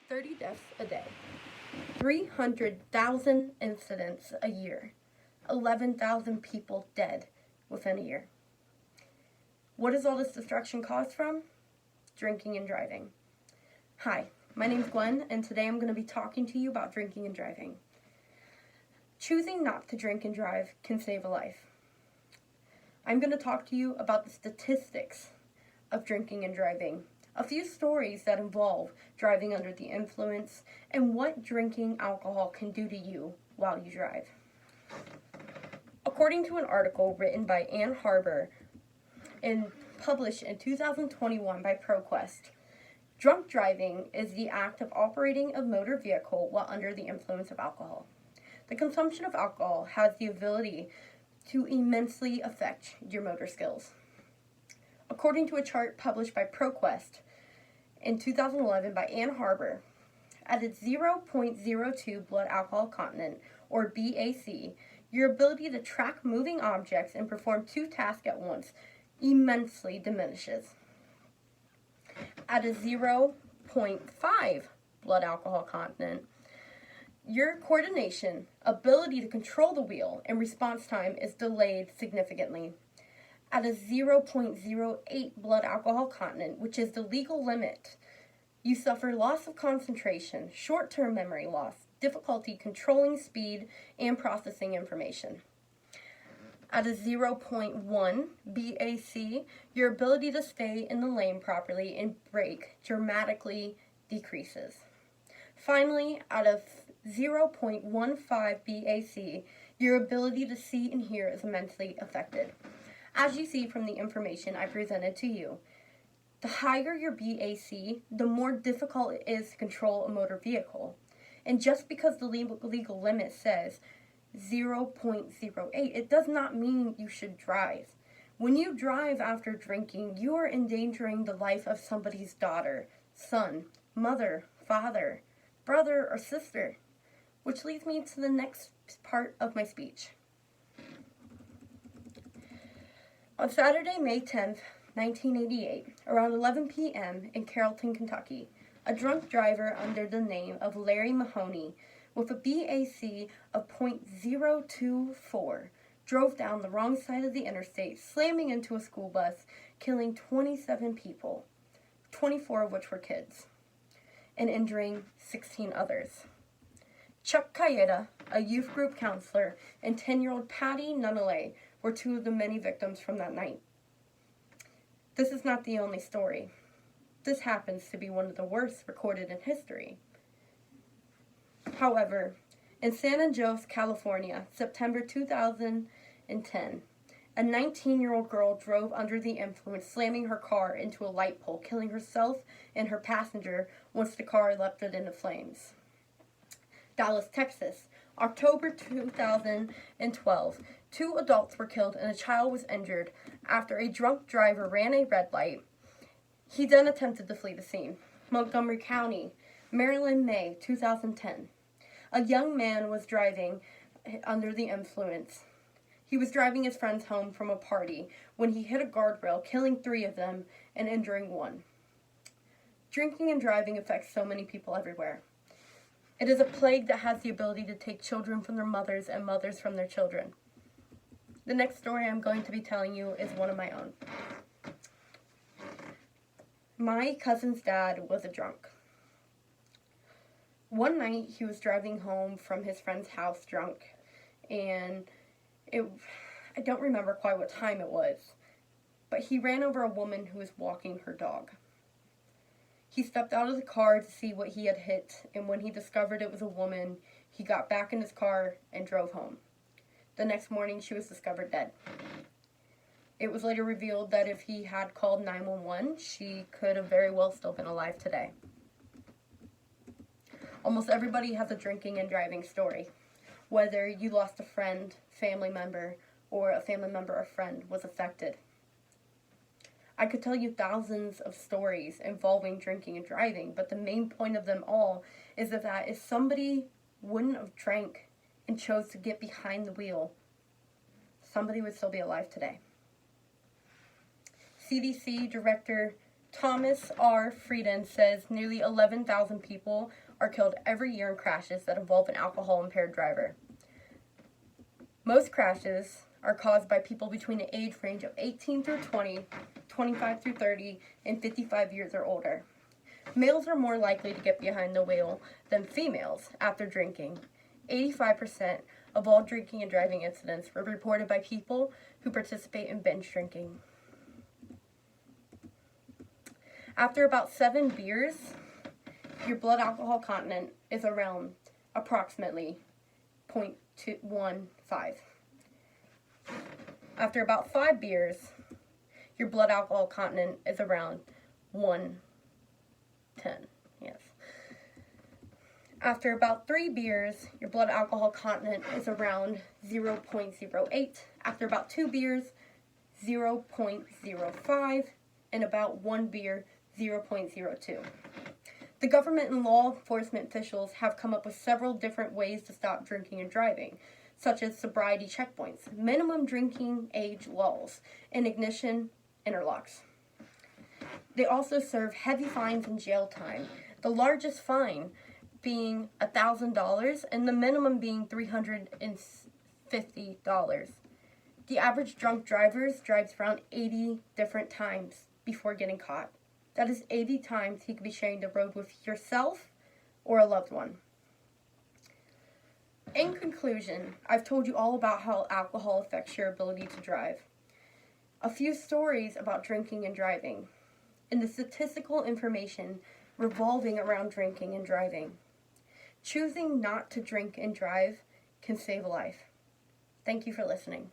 30 deaths a day, 300,000 incidents a year, 11,000 people dead within a year. What is all this destruction caused from? Drinking and driving. Hi, my name's Gwen, and today I'm going to be talking to you about drinking and driving. Choosing not to drink and drive can save a life. I'm going to talk to you about the statistics of drinking and driving, a few stories that involve driving under the influence, and what drinking alcohol can do to you while you drive. According to an article written by Ann Harbour and published in 2021 by ProQuest, drunk driving is the act of operating a motor vehicle while under the influence of alcohol. The consumption of alcohol has the ability to immensely affect your motor skills. According to a chart published by ProQuest in 2011 by Ann Harbour, at its 0.02 blood alcohol content, or BAC, your ability to track moving objects and perform two tasks at once immensely diminishes. At a 0.5 blood alcohol content, your coordination, ability to control the wheel, and response time is delayed significantly. At a 0.08 blood alcohol content, which is the legal limit, you suffer loss of concentration, short-term memory loss, difficulty controlling speed and processing information. At a 0.1 BAC, your ability to stay in the lane properly and brake dramatically decreases. Finally, at a 0.15 BAC, your ability to see and hear is immensely affected. As you see from the information I presented to you, the higher your BAC, the more difficult it is to control a motor vehicle. And just because the legal limit says 0.08, it does not mean you should drive. When you drive after drinking, you are endangering the life of somebody's daughter, son, mother, father, brother, or sister. Which leads me to the next part of my speech. On Saturday, May 10th, 1988, around 11 p.m. in Carrollton, Kentucky, a drunk driver under the name of Larry Mahoney, with a BAC of .024, drove down the wrong side of the interstate, slamming into a school bus, killing 27 people, 24 of which were kids, and injuring 16 others. Chuck Cayeta, a youth group counselor, and 10-year-old Patty Nunley were two of the many victims from that night. This is not the only story. This happens to be one of the worst recorded in history. However, in San Jose, California, September 2010, a 19-year-old girl drove under the influence, slamming her car into a light pole, killing herself and her passenger once the car erupted into flames. Dallas, Texas, October 2012, 2 adults were killed and a child was injured after a drunk driver ran a red light. He then attempted to flee the scene. Montgomery County, Maryland, May 2010. A young man was driving under the influence. He was driving his friends home from a party when he hit a guardrail, killing 3 of them and injuring 1. Drinking and driving affects so many people everywhere. It is a plague that has the ability to take children from their mothers and mothers from their children. The next story I'm going to be telling you is one of my own. My cousin's dad was a drunk. One night he was driving home from his friend's house drunk, and I don't remember quite what time it was, but he ran over a woman who was walking her dog. He stepped out of the car to see what he had hit, and when he discovered it was a woman, he got back in his car and drove home. The next morning, she was discovered dead. It was later revealed that if he had called 911, she could have very well still been alive today. Almost everybody has a drinking and driving story. Whether you lost a friend, family member, or a family member or friend was affected. I could tell you thousands of stories involving drinking and driving, but the main point of them all is that if somebody wouldn't have drank and chose to get behind the wheel, somebody would still be alive today. CDC Director Thomas R. Frieden says nearly 11,000 people are killed every year in crashes that involve an alcohol-impaired driver. Most crashes are caused by people between the age range of 18 through 20, 25 through 30, and 55 years or older. Males are more likely to get behind the wheel than females after drinking. 85% of all drinking and driving incidents were reported by people who participate in binge drinking. After about 7 beers, your blood alcohol content is around approximately 0.215. After about 5 beers, your blood alcohol content is around 110. Yes. After about 3 beers, your blood alcohol content is around 0.08. After about 2 beers, 0.05. And about 1 beer, 0.02. The government and law enforcement officials have come up with several different ways to stop drinking and driving, such as sobriety checkpoints, minimum drinking age laws, and ignition interlocks. They also serve heavy fines and jail time, the largest fine being $1,000 and the minimum being $350. The average drunk driver drives around 80 different times before getting caught. That is 80 times he could be sharing the road with yourself or a loved one. In conclusion, I've told you all about how alcohol affects your ability to drive. A few stories about drinking and driving, and the statistical information revolving around drinking and driving. Choosing not to drink and drive can save a life. Thank you for listening.